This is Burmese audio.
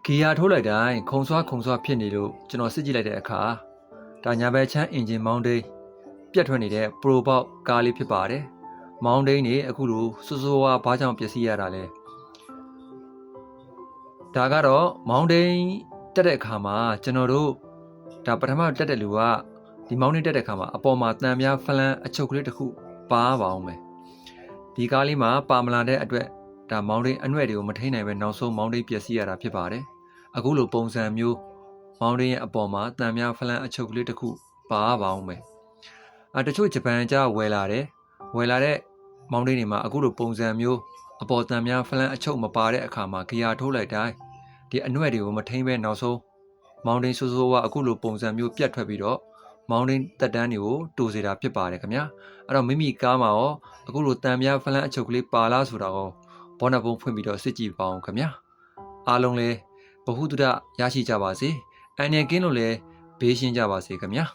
ဂီယာထိုးလိုက်တိုင်းခုံဆွာဖြစ်နေလို့ကျွန်တော်စစ်ကြည့်လိုက်တဲ့အခါဒါညာဘက်ချမ်းအင်ဂျင်မောင်းတိန်ပြတ်ထွက်နေတဲ့ပရိုပေါက်ကားလေးဖြစ်ပါတယ်။မောင်းတိန်နေအခုလိုစိုးဝါဘာကြောင့်ပျက်စီးရတာလဲ။ဒါကတော့မောင်းတိန်တက်တဲ့အခါမှာကျွန်တော်တို့ဒါပထမတက်တဲ့လူကဒီမောင်းတိန်တက်တဲ့အခါမှာအပေါ်မှာတန်ပြားဖလန်းအချုပ်ကလေးတစ်ခုပါအောင်မယ်။ဒီကားလေးမှာပါမလာတဲ့အတွက်ဒါမောင်းတိန်အနှဲ့တွေကိုမထိန်နိုင်ပဲနောက်ဆုံးမောင်းတိန်ပျက်စီးရတာဖြစ်ပါတယ်။အခုလိုပုံစံမျိုးမောင်းတိန်ရဲ့အပေါ်မှာတန်ပြားဖလန်းအချုပ်ကလေးတစ်ခုပါအောင်မယ်။တချို့ဂျပန်ကျဝယ်လာတဲ့မောင်းတိန်တွေမှာအခုလိုပုံစံမျိုးအပေါ်တန်ပြားဖလန်းအချုပ်မပါတဲ့အခါမှာဂီယာထိုးလိုက်တိုင်းဒီအနှဲ့တွေကိုမထိန်ပဲနောက်ဆုံးမောင်းတိန်ဆိုးဝါအခုလိုပုံစံမျိုးပြတ်ထွက်ပြီးတော့မောင်းတိန်တက်တန်းတွေကိုတိုးစေတာဖြစ်ပါတယ်ခင်ဗျာအဲ့တော့မိမိကားမှာရောအခုလိုတန်ပြားဖလန်းအချုပ်ကလေးပါလားဆိုတာကိုဘောနဘုံဖွင့်ပြီးတော့စစ်ကြည့်ပါအောင်ခင်ဗျာအားလုံးလည်းဘဟုတုဒရရှိကြပါစေအန်ရကင်းလို့လည်းဘေးရှင်းကြပါစေခင်ဗျာ